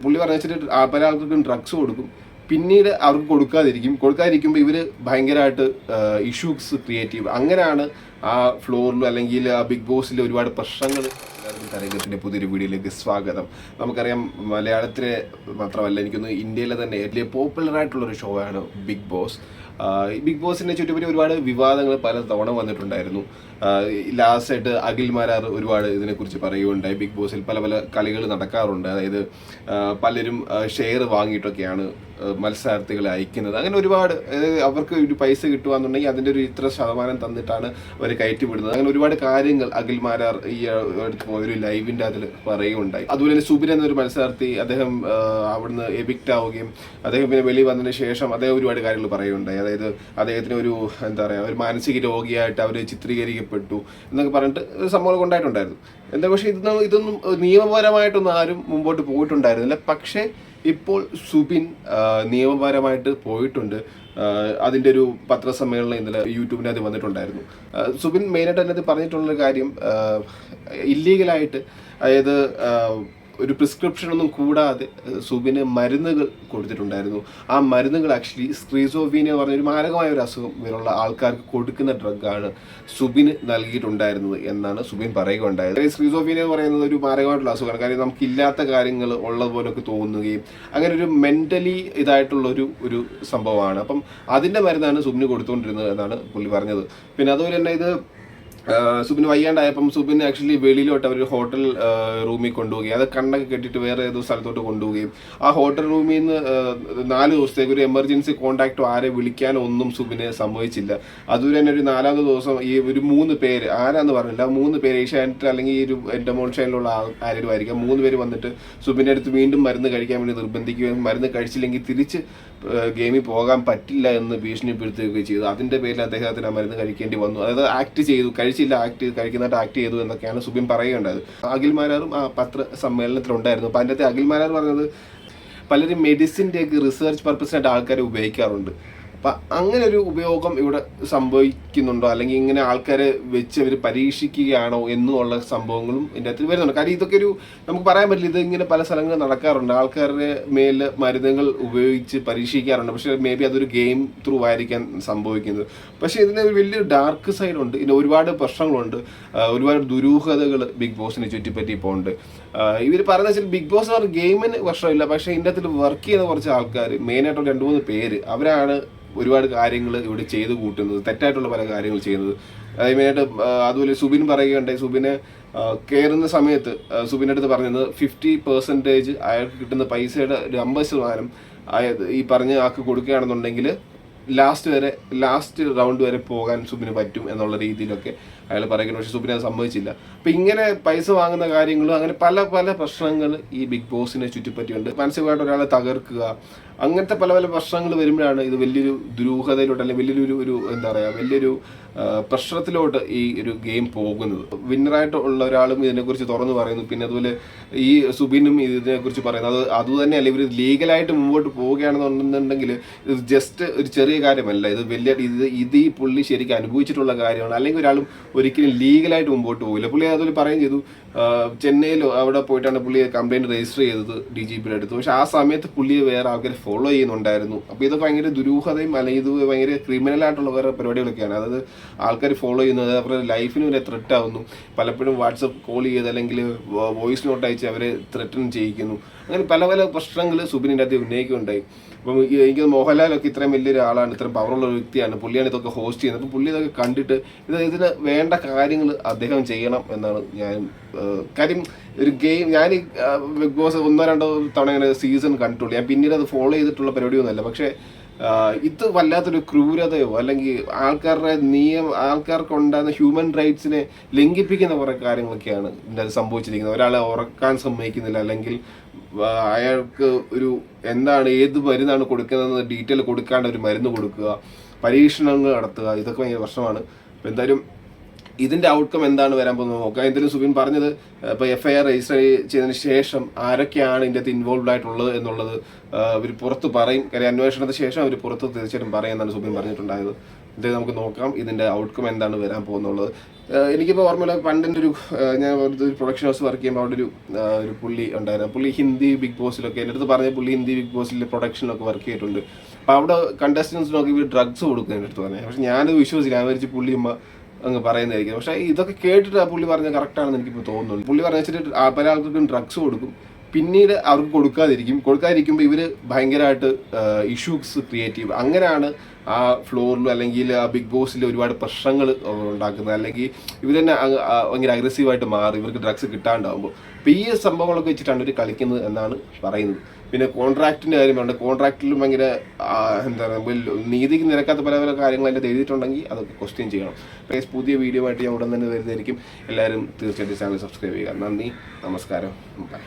പുള്ളി പറഞ്ഞു വെച്ചിട്ട് പല ആൾക്കാർക്കും ഡ്രഗ്സ് കൊടുക്കും, പിന്നീട് അവർക്ക് കൊടുക്കാതിരിക്കുമ്പോൾ ഇവർ ഭയങ്കരമായിട്ട് ഇഷ്യൂസ് ക്രിയേറ്റ് ചെയ്യും. അങ്ങനെയാണ് ആ ഫ്ലോറിലും അല്ലെങ്കിൽ ആ ബിഗ് ബോസിൽ ഒരുപാട് പ്രശ്നങ്ങൾ. തരംഗത്തിൻ്റെ പുതിയൊരു വീഡിയോയിലേക്ക് സ്വാഗതം. നമുക്കറിയാം, മലയാളത്തിലെ മാത്രമല്ല എനിക്കൊന്ന് ഇന്ത്യയിലെ തന്നെ ഏറ്റവും പോപ്പുലർ ആയിട്ടുള്ളൊരു ഷോ ആണ് ബിഗ് ബോസ്. ബിഗ് ബോസിനെ ചുറ്റുപറ്റി ഒരുപാട് വിവാദങ്ങൾ പല തവണ വന്നിട്ടുണ്ടായിരുന്നു. ലാസ്റ്റായിട്ട് അഖിൽ മാരാർ ഒരുപാട് ഇതിനെക്കുറിച്ച് പറയുകയുണ്ടായി. ബിഗ് ബോസിൽ പല പല കളികൾ നടക്കാറുണ്ട്. അതായത് പലരും ഷെയർ വാങ്ങിയിട്ടൊക്കെയാണ് മത്സരാർത്ഥികളെ അയക്കുന്നത്. അങ്ങനെ ഒരുപാട് അവർക്ക് ഒരു പൈസ കിട്ടുകയെന്നുണ്ടെങ്കിൽ അതിൻ്റെ ഒരു ഇത്ര ശതമാനം തന്നിട്ടാണ് അവർ കയറ്റി വിടുന്നത്. അങ്ങനെ ഒരുപാട് കാര്യങ്ങൾ അഖിൽ മാരാർ ഈ ഒരു ലൈവിൻ്റെ അതിൽ പറയുകയുണ്ടായി. അതുപോലെ തന്നെ സുബിൻ എന്നൊരു മത്സരാർത്ഥി, അദ്ദേഹം അവിടുന്ന് എവിക്റ്റ് ആവുകയും അദ്ദേഹം പിന്നെ വെളി വന്നതിന് ശേഷം അദ്ദേഹം ഒരുപാട് കാര്യങ്ങൾ പറയുകയുണ്ടായി. അതായത് അദ്ദേഹത്തിന് ഒരു എന്താ പറയുക, ഒരു മാനസിക രോഗിയായിട്ട് അവർ ചിത്രീകരിക്കപ്പെട്ടു എന്നൊക്കെ പറഞ്ഞിട്ട് സംഭവം ഉണ്ടായിട്ടുണ്ടായിരുന്നു. പക്ഷേ ഇതൊന്നും നിയമപരമായിട്ടൊന്നും ആരും മുമ്പോട്ട് പോയിട്ടുണ്ടായിരുന്നില്ല. പക്ഷേ ഇപ്പോൾ സുബിൻ നിയമപരമായിട്ട് പോയിട്ടുണ്ട്. അതിൻ്റെ ഒരു പത്രസമ്മേളനം ഇന്നലെ യൂട്യൂബിനകത്ത് വന്നിട്ടുണ്ടായിരുന്നു. സുബിൻ മെയിനായിട്ട് അതിനകത്ത് പറഞ്ഞിട്ടുള്ളൊരു കാര്യം, ഇല്ലീഗലായിട്ട്, അതായത് ഒരു പ്രിസ്ക്രിപ്ഷനൊന്നും കൂടാതെ സുബിന് മരുന്നുകൾ കൊടുത്തിട്ടുണ്ടായിരുന്നു. ആ മരുന്നുകൾ ആക്ച്വലി സ്ക്രീസോഫീനിയ എന്ന് പറഞ്ഞൊരു മാരകമായ ഒരു അസുഖം ഇവരുള്ള ആൾക്കാർക്ക് കൊടുക്കുന്ന ഡ്രഗാണ് സുബിന് നൽകിയിട്ടുണ്ടായിരുന്നത് എന്നാണ് സുബിൻ പറയുകയുണ്ടായത്. സ്ക്രീസോഫീനിയ എന്ന് പറയുന്നത് ഒരു മാരകമായിട്ടുള്ള അസുഖമാണ്. കാര്യം നമുക്കില്ലാത്ത കാര്യങ്ങൾ ഉള്ളതുപോലൊക്കെ തോന്നുകയും അങ്ങനെ ഒരു മെൻ്റലി ഇതായിട്ടുള്ള ഒരു സംഭവമാണ്. അപ്പം അതിൻ്റെ മരുന്നാണ് സുബിന് കൊടുത്തുകൊണ്ടിരുന്നത് എന്നാണ് പുള്ളി പറഞ്ഞത്. പിന്നെ അതുപോലെ തന്നെ ഇത് സുബിന് വയ്യാണ്ടായപ്പം സുബിന് ആക്ച്വലി വെളിയിലോട്ട് അവർ ഹോട്ടൽ റൂമിൽ കൊണ്ടുപോവുകയും അത് കണ്ണൊക്കെ കെട്ടിയിട്ട് വേറെ ഏതോ സ്ഥലത്തോട്ട് കൊണ്ടുപോവുകയും ആ ഹോട്ടൽ റൂമിൽ നിന്ന് 4 ദിവസത്തേക്ക് ഒരു എമർജൻസി കോൺടാക്റ്റോ ആരെ വിളിക്കാനോ ഒന്നും സുബിന് സംഭവിച്ചില്ല. അതുപോലെ തന്നെ ഒരു 4ാമത്തെ ദിവസം ഈ ഒരു 3 പേര്, ആരാന്ന് പറഞ്ഞില്ല, 3 പേര് ഏഷ്യാനെറ്റ് അല്ലെങ്കിൽ ഈ ഒരു എൻ്റർമോൺ ഷൈനിലുള്ള ആരും ആയിരിക്കാം, 3 പേര് വന്നിട്ട് സുബിൻ്റെ അടുത്ത് വീണ്ടും മരുന്ന് കഴിക്കാൻ വേണ്ടി നിർബന്ധിക്കുകയും മരുന്ന് കഴിച്ചില്ലെങ്കിൽ തിരിച്ച് ഗെയിമിൽ പോകാൻ പറ്റില്ല എന്ന് ഭീഷണിപ്പെടുത്തുകയൊക്കെ ചെയ്തു. അതിൻ്റെ പേരിൽ അദ്ദേഹത്തിന് ആ മരുന്ന് കഴിക്കേണ്ടി വന്നു. അതായത് ആക്ട് ചെയ്തു, കഴിക്കുന്നതായിട്ട് ആക്ട് ചെയ്തു എന്നൊക്കെയാണ് സുബിൻ പറയുകയുണ്ടായത്. അഖിൽ മാരാറും ആ പത്ര സമ്മേളനത്തിലുണ്ടായിരുന്നു. അപ്പം അതിൻ്റെ അഖിൽ മാരാർ പറഞ്ഞത് പലരും മെഡിസിൻ്റെയൊക്കെ റിസർച്ച് പർപ്പസിനായിട്ട് ആൾക്കാരെ ഉപയോഗിക്കാറുണ്ട്. അപ്പം അങ്ങനെ ഒരു ഉപയോഗം ഇവിടെ സംഭവിക്കുന്നുണ്ടോ, അല്ലെങ്കിൽ ഇങ്ങനെ ആൾക്കാരെ വെച്ച് അവർ പരീക്ഷിക്കുകയാണോ എന്നുള്ള സംഭവങ്ങളും ഇതിൻ്റെ അകത്ത് വരുന്നുണ്ട്. കാര്യം ഇതൊക്കെ നമുക്ക് പറയാൻ പറ്റില്ല. ഇതിങ്ങനെ പല സ്ഥലങ്ങളിൽ നടക്കാറുണ്ട്. ആൾക്കാരുടെ മേൽ മരുന്നുകൾ ഉപയോഗിച്ച് പരീക്ഷിക്കാറുണ്ട്. പക്ഷേ മേ ബി അതൊരു ഗെയിം ത്രൂ ആയിരിക്കാൻ സംഭവിക്കുന്നത്. പക്ഷേ ഇതിന് വലിയൊരു ഡാർക്ക് സൈഡുണ്ട്. ഇതിന് ഒരുപാട് പ്രശ്നങ്ങളുണ്ട്. ഒരുപാട് ദുരൂഹതകൾ ബിഗ് ബോസിനെ ചുറ്റിപ്പറ്റി ഇപ്പോൾ ഉണ്ട്. ഇവർ പറയുന്നത് വെച്ചാൽ ബിഗ് ബോസ് പറഞ്ഞ ഗെയിമിന് പ്രശ്നമില്ല, പക്ഷേ ഇതിൻ്റെ അകത്തിൽ വർക്ക് ചെയ്യുന്ന കുറച്ച് ആൾക്കാർ, മെയിനായിട്ട് 2-3 പേര്, അവരാണ് ഒരുപാട് കാര്യങ്ങൾ ഇവിടെ ചെയ്ത് കൂട്ടുന്നത്, തെറ്റായിട്ടുള്ള പല കാര്യങ്ങൾ ചെയ്യുന്നത്. അതായത് മെയിനായിട്ട് അതുപോലെ സുബിൻ പറയുകയുണ്ടായി. സുബിന് കയറുന്ന സമയത്ത് സുബിൻ്റെ അടുത്ത് പറഞ്ഞത് 50% അയാൾക്ക് കിട്ടുന്ന പൈസയുടെ ഒരു 50% ഈ പറഞ്ഞ ആൾക്ക് കൊടുക്കുകയാണെന്നുണ്ടെങ്കിൽ ലാസ്റ്റ് റൗണ്ട് വരെ പോകാൻ സുബിന് പറ്റും എന്നുള്ള രീതിയിലൊക്കെ അയാൾ പറയുന്നു. പക്ഷേ സുബിന് അത് സമ്മതിച്ചില്ല. അപ്പം ഇങ്ങനെ പൈസ വാങ്ങുന്ന കാര്യങ്ങളും അങ്ങനെ പല പല പ്രശ്നങ്ങൾ ഈ ബിഗ് ബോസിനെ ചുറ്റിപ്പറ്റിയുണ്ട്. മാനസികമായിട്ട് ഒരാളെ തകർക്കുക, അങ്ങനത്തെ പല പല പ്രശ്നങ്ങൾ വരുമ്പോഴാണ് ഇത് വലിയൊരു ദുരൂഹതയിലോട്ട് അല്ലെങ്കിൽ വലിയൊരു എന്താ പറയുക, വലിയൊരു പ്രശ്നത്തിലോട്ട് ഈ ഒരു ഗെയിം പോകുന്നത്. വിന്നറായിട്ട് ഉള്ള ഒരാളും ഇതിനെക്കുറിച്ച് തുറന്നു പറയുന്നു. പിന്നെ അതുപോലെ ഈ സുബിനും ഇതിനെക്കുറിച്ച് പറയുന്നത് അതുതന്നെയല്ല, ഇവർ ലീഗലായിട്ട് മുമ്പോട്ട് പോവുകയാണെന്നുണ്ടെങ്കിൽ ഇത് ജസ്റ്റ് ഒരു ചെറിയ കാര്യമല്ല. ഇത് ഈ പുള്ളി ശരിക്കും അനുഭവിച്ചിട്ടുള്ള കാര്യമാണ്. അല്ലെങ്കിൽ ഒരാളും ഒരിക്കലും ലീഗലായിട്ട് മുമ്പോട്ട് പോകില്ല. പുള്ളി അതുപോലെ പറയുകയും ചെയ്തു, ചെന്നൈയിലോ അവിടെ പോയിട്ടാണ് പുള്ളി കംപ്ലയിൻറ്റ് രജിസ്റ്റർ ചെയ്തത് DGPയുടെ അടുത്ത്. പക്ഷേ ആ സമയത്ത് പുള്ളിയെ വേറെ ആൾക്കാർ ഫോളോ ചെയ്യുന്നുണ്ടായിരുന്നു. അപ്പോൾ ഇത് ഭയങ്കര ദുരൂഹതയും അല്ലെങ്കിൽ ഇത് ഭയങ്കര ക്രിമിനലായിട്ടുള്ള വേറെ പരിപാടികളൊക്കെയാണ്. അതായത് ആൾക്കാർ ഫോളോ ചെയ്യുന്നത് അവരുടെ ലൈഫിന് വരെ ത്രെറ്റ് ആവുന്നു. പലപ്പോഴും വാട്സപ്പ് കോൾ ചെയ്ത് അല്ലെങ്കിൽ വോയിസ് നോട്ട് അയച്ച് അവരെ ത്രെറ്റൻ ചെയ്യിക്കുന്നു. അങ്ങനെ പല പല പ്രശ്നങ്ങൾ സുബിനിൻ്റെ അകത്ത് ഉന്നയിക്കുകയുണ്ടായി. അപ്പം എനിക്ക് മോഹൻലാലൊക്കെ ഇത്രയും വലിയൊരു ആളാണ്, ഇത്രയും പവറുള്ള ഒരു വ്യക്തിയാണ്, പുള്ളിയാണ് ഇതൊക്കെ ഹോസ്റ്റ് ചെയ്യുന്നത്. അപ്പം പുള്ളി ഇതൊക്കെ കണ്ടിട്ട് ഇതിന് വേണ്ട കാര്യങ്ങൾ അദ്ദേഹം ചെയ്യണം എന്നാണ് ഞാൻ കാര്യം. ഒരു ഗെയിം ഞാൻ ബിഗ് ബോസ് 1-2 തവണ ഇങ്ങനെ സീസൺ കണ്ടിട്ടുള്ളൂ. ഞാൻ പിന്നീട് അത് ഫോളോ ചെയ്തിട്ടുള്ള പരിപാടിയൊന്നുമല്ല. പക്ഷേ ഇത് വല്ലാത്തൊരു ക്രൂരതയോ അല്ലെങ്കിൽ ആൾക്കാർക്ക് ഉണ്ടാകുന്ന ഹ്യൂമൻ റൈറ്റ്സിനെ ലംഘിപ്പിക്കുന്ന കുറേ കാര്യങ്ങളൊക്കെയാണ് ഇതിൻ്റെ അത് സംഭവിച്ചിരിക്കുന്നത്. ഒരാളെ ഉറക്കാൻ സമ്മതിക്കുന്നില്ല, അല്ലെങ്കിൽ അയാൾക്ക് ഏത് മരുന്നാണ് കൊടുക്കുന്നതെന്ന് ഡീറ്റെയിൽ കൊടുക്കാണ്ട് ഒരു മരുന്ന് കൊടുക്കുക, പരീക്ഷണങ്ങൾ നടത്തുക, ഇതൊക്കെ ഭയങ്കര പ്രശ്നമാണ്. അപ്പോൾ എന്തായാലും ഇതിൻ്റെ ഔട്ട്കം എന്താണ് വരാൻ പോകുന്നത് നോക്കാം. എന്തായാലും സുബിൻ പറഞ്ഞത്, ഇപ്പോൾ FIR രജിസ്റ്റർ ചെയ്തതിന് ശേഷം ആരൊക്കെയാണ് ഇതിൻ്റെ അകത്ത് ഇൻവോൾവ് ആയിട്ടുള്ളത് എന്നുള്ളത് അവർ പുറത്ത് പറയും. കാര്യം അന്വേഷണത്തിന് ശേഷം അവർ പുറത്ത് തീർച്ചയായിട്ടും പറയുമെന്നാണ് സുബിൻ പറഞ്ഞിട്ടുണ്ടായത്. ഇത് നമുക്ക് നോക്കാം ഇതിൻ്റെ ഔട്ട്കം എന്താണ് വരാൻ പോകുന്നുള്ളത്. എനിക്കിപ്പോൾ ഓർമ്മയില്ല, പണ്ടെൻ്റെ ഒരു ഞാൻ ഒരു പ്രൊഡക്ഷൻ ഹൗസ് വർക്ക് ചെയ്യുമ്പോൾ അവിടെ ഒരു പുള്ളി ഉണ്ടായിരുന്നു. പുള്ളി ഹിന്ദി ബിഗ് ബോസിലൊക്കെ എൻ്റെ അടുത്ത് പറഞ്ഞ പുള്ളി ഹിന്ദി ബിഗ് ബോസിൽ പ്രൊഡക്ഷനിലൊക്കെ വർക്ക് ചെയ്തിട്ടുണ്ട്. അപ്പോൾ അവിടെ കണ്ടസ്റ്റൻസിനൊക്കെ ഇവർ ഡ്രഗ്സ് കൊടുക്കും എൻ്റെ അടുത്ത് പറഞ്ഞത്. പക്ഷേ ഞാനത് വിശ്വസിച്ചില്ല, ഞാൻ വിചാരിച്ച് പുള്ളി അങ്ങ് പറയുന്നതായിരിക്കും. പക്ഷേ ഇതൊക്കെ കേട്ടിട്ട് ആ പുള്ളി പറഞ്ഞ കറക്റ്റാണെന്ന് എനിക്കിപ്പോൾ തോന്നുന്നുണ്ട്. പുള്ളി പറഞ്ഞ വെച്ചിട്ട് പല ആൾക്കാർക്കും ഡ്രഗ്സ് കൊടുക്കും, പിന്നീട് അവർക്ക് കൊടുക്കാതിരിക്കുമ്പോൾ ഇവർ ഭയങ്കരമായിട്ട് ഇഷ്യൂസ് ക്രിയേറ്റ് ചെയ്യും. അങ്ങനെയാണ് ആ ഫ്ലോറിലും അല്ലെങ്കിൽ ആ ബിഗ് ബോസിൽ ഒരുപാട് പ്രശ്നങ്ങൾ ഉണ്ടാക്കുന്നത്. അല്ലെങ്കിൽ ഇവർ തന്നെ ഭയങ്കര അഗ്രസീവായിട്ട് മാറും ഇവർക്ക് ഡ്രഗ്സ് കിട്ടാണ്ടാവുമ്പോൾ. അപ്പോൾ ഈ സംഭവങ്ങളൊക്കെ വെച്ചിട്ടാണ് ഇവർ കളിക്കുന്നത് എന്നാണ് പറയുന്നത്. പിന്നെ കോൺട്രാക്റ്റിൻ്റെ കാര്യമുണ്ട്. കോൺട്രാക്റ്റിലും ഭയങ്കര എന്താണ് നീതിക്ക് നിരക്കാത്ത പല പല കാര്യങ്ങൾ അതിൻ്റെ എഴുതിയിട്ടുണ്ടെങ്കിൽ അതൊക്കെ ക്വസ്റ്റ്യൻ ചെയ്യണം. അപ്പോൾ പുതിയ വീഡിയോ ആയിട്ട് ഞാൻ ഉടൻ തന്നെ വരുന്നതായിരിക്കും. എല്ലാവരും തീർച്ചയായിട്ടും ചാനൽ സബ്സ്ക്രൈബ് ചെയ്യുക. നന്ദി, നമസ്കാരം, ബൈ.